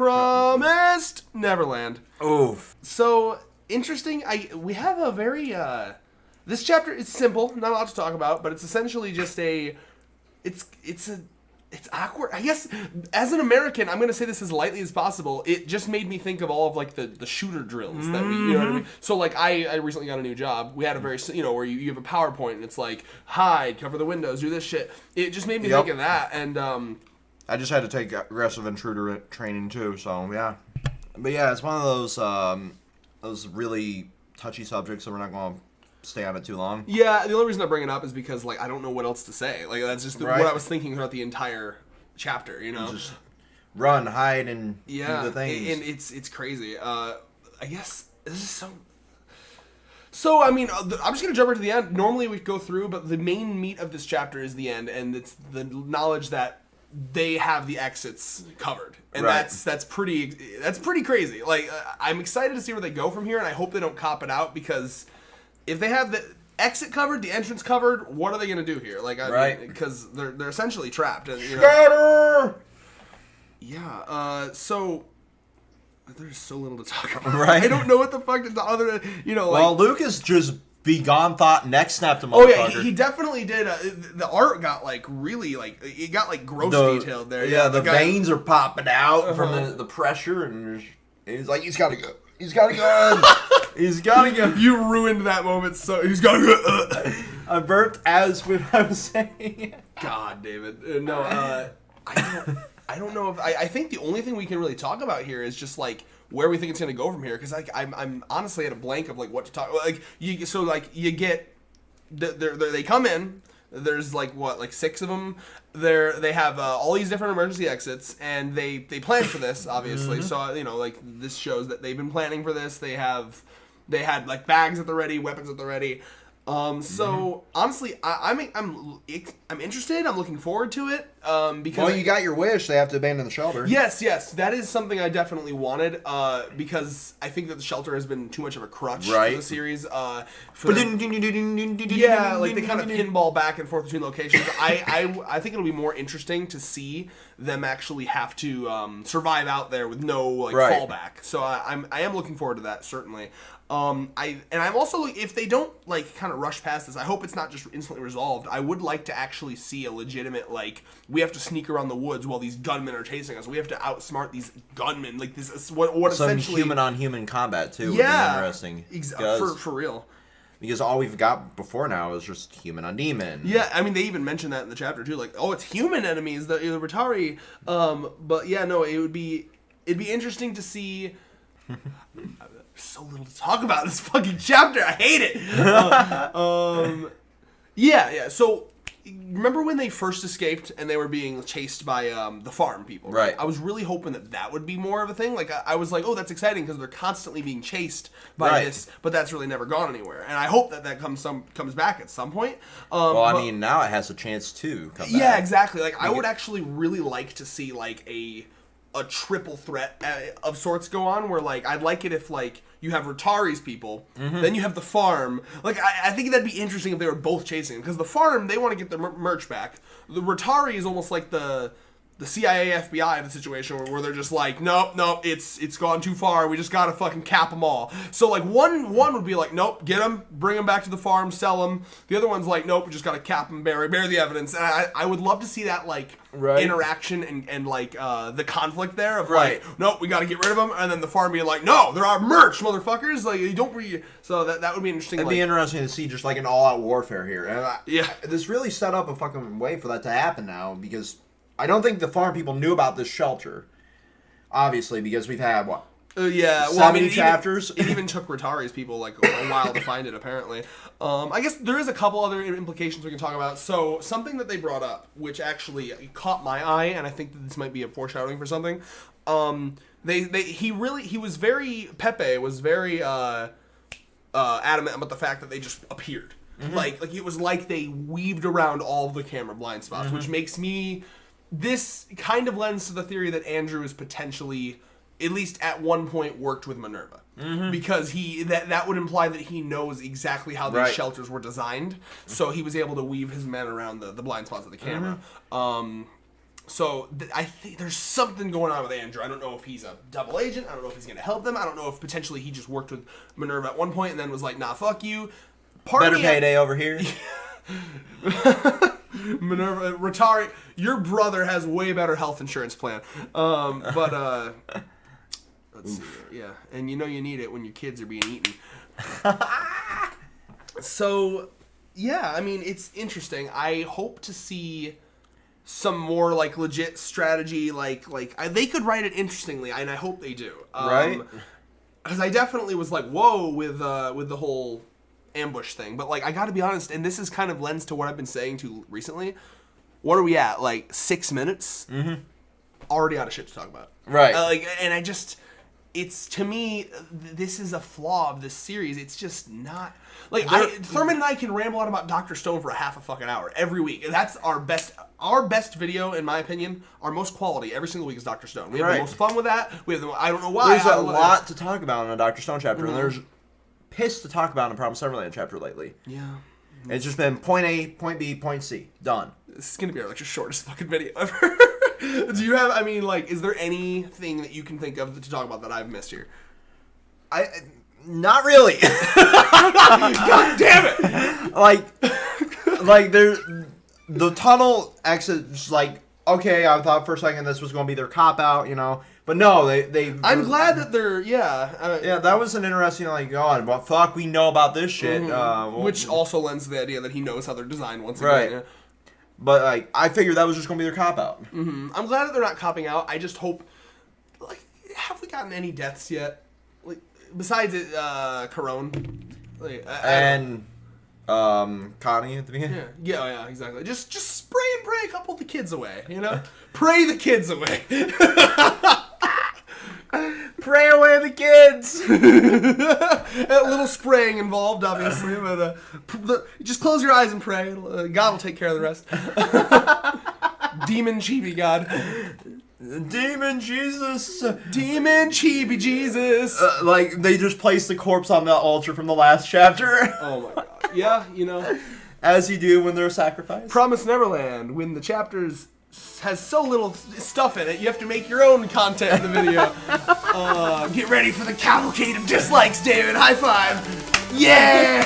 Promised Neverland. Oof. So interesting. We have a very this chapter is simple, not a lot to talk about, but it's essentially just it's awkward. I guess as an American, I'm gonna say this as lightly as possible. It just made me think of all of like the shooter drills that we, you know what I mean. So like I recently got a new job. We had a very where you have a PowerPoint and it's like hide, cover the windows, do this shit. It just made me think of that. And I just had to take aggressive intruder training too. So yeah, but yeah, it's one of those really touchy subjects that we're not going to stay on it too long. Yeah, the only reason I bring it up is because like I don't know what else to say. Like that's just what I was thinking throughout the entire chapter. You know, just run, hide, and do the things. And it's crazy. I guess this is so. So I mean, I'm just gonna jump right to the end. Normally we go through, but the main meat of this chapter is the end, and it's the knowledge that they have the exits covered, and that's pretty crazy. Like I'm excited to see where they go from here, and I hope they don't cop it out because. If they have the exit covered, the entrance covered, what are they going to do here? Like, mean, because they're essentially trapped. And, Scatter! Yeah. So there's so little to talk about. Right. I don't know what the fuck to talk other than Well, Lucas just begone thought neck snapped him. Oh yeah, he definitely did. The art got like really it got like gross detailed there. Yeah, the veins are popping out from the pressure, and he's like, he's got to go. He's got to go. He's got to go. You ruined that moment. So he's got to go. I burped as when I was saying. God, David. No, I don't know if I think the only thing we can really talk about here is just like where we think it's gonna go from here. Because like I'm honestly at a blank of like what to talk. Like you get they come in. There's like 6 of them. They have all these different emergency exits, and they plan for this obviously. Mm-hmm. So like this shows that they've been planning for this. They had like bags at the ready, weapons at the ready. So honestly, I'm interested. I'm looking forward to it. Because you got your wish. They have to abandon the shelter. Yes, that is something I definitely wanted. Because I think that the shelter has been too much of a crutch for the series. Yeah, like they kind of pinball back and forth between locations. I think it'll be more interesting to see them actually have to survive out there with no fallback. So I am looking forward to that certainly. I'm also, if they don't like kind of rush past this, I hope it's not just instantly resolved. I would like to actually see a legitimate we have to sneak around the woods while these gunmen are chasing us. We have to outsmart these gunmen. Like this is what some essentially human on human combat too. Yeah, would be interesting. For real. Because all we've got before now is just human on demon. Yeah, I mean they even mentioned that in the chapter too. Like, it's human enemies, the Ratari. But yeah, no, it'd be interesting to see. So little to talk about in this fucking chapter. I hate it. Yeah. So remember when they first escaped and they were being chased by the farm people? Right. I was really hoping that would be more of a thing. Like I was like, oh, that's exciting because they're constantly being chased by this, but that's really never gone anywhere. And I hope that comes back at some point. I mean, now it has a chance to come back. Yeah, exactly. Like I would actually really like to see like a triple threat of sorts go on where I'd like it if you have Ratari's people, then you have the farm. I think that'd be interesting if they were both chasing him because the farm, they want to get their merch back. The Ratari is almost like the CIA FBI of the situation where they're just like, nope, it's gone too far. We just gotta fucking cap them all. So one would be like, nope, get them, bring them back to the farm, sell them. The other one's like, nope, we just gotta cap them, bury the evidence. And I would love to see that interaction and the conflict there of nope, we gotta get rid of them. And then the farm being like, no, they're our merch, motherfuckers. You don't So that would be interesting. It'd be interesting to see just an all-out warfare here. And this really set up a fucking way for that to happen now because I don't think the farm people knew about this shelter, obviously, because we've had, 70 chapters? It even took Ratari's people, a while to find it, apparently. I guess there is a couple other implications we can talk about. So, something that they brought up, which actually caught my eye, and I think that this might be a foreshadowing for something, Pepe was very adamant about the fact that they just appeared. Mm-hmm. It was like they weaved around all the camera blind spots, which makes me... This kind of lends to the theory that Andrew is potentially, at least at one point, worked with Minerva. Mm-hmm. Because that would imply that he knows exactly how these shelters were designed. So he was able to weave his men around the blind spots of the camera. Mm-hmm. So I think there's something going on with Andrew. I don't know if he's a double agent. I don't know if he's going to help them. I don't know if potentially he just worked with Minerva at one point and then was like, nah, fuck you. Better payday over here. Minerva, Ratari, your brother has way better health insurance plan. Let's see. Yeah, and you know you need it when your kids are being eaten. So, yeah, I mean, it's interesting. I hope to see some more like legit strategy, they could write it interestingly, and I hope they do. Right? Because I definitely was like, whoa, with the whole ambush thing. But like, I got to be honest, and this is kind of lends to what I've been saying to recently. What are we at? Like 6 minutes? Mm-hmm. Already out of shit to talk about. Right. And I just, it's to me, this is a flaw of this series. It's just not. Like, Thurman and I can ramble on about Dr. Stone for a half a fucking hour every week. And that's our best video, in my opinion, our most quality every single week is Dr. Stone. We have the most fun with that. We have I don't know why. There's a lot to talk about in a Dr. Stone chapter, and there's piss to talk about in a Promised Neverland chapter lately. Yeah. It's just been point A, point B, point C. Done. This is going to be our shortest fucking video ever. Do you have, is there anything that you can think of to talk about that I've missed here? Not really. God damn it! Like the tunnel exit. Just like, okay, I thought for a second this was going to be their cop out, but no, they. I'm glad that they're that was an interesting God, but fuck, we know about this shit, which also lends to the idea that he knows how they're designed once again. Right. Yeah. But I figured that was just going to be their cop out. Mm-hmm. I'm glad that they're not copping out. I just hope. Have we gotten any deaths yet? Besides Corone, and Connie at the beginning. Yeah, exactly. Just spray and pray a couple of the kids away. Pray the kids away. Pray away the kids. A little spraying involved, obviously, but just close your eyes and pray. God will take care of the rest. Demon Chibi God. Demon Jesus. Demon Chibi Jesus. They just placed the corpse on the altar from the last chapter. Oh my god. Yeah, As you do when they're sacrificed. Promised Neverland, when the chapters has so little stuff in it, you have to make your own content in the video. Get ready for the cavalcade of dislikes, David. High five. Yeah!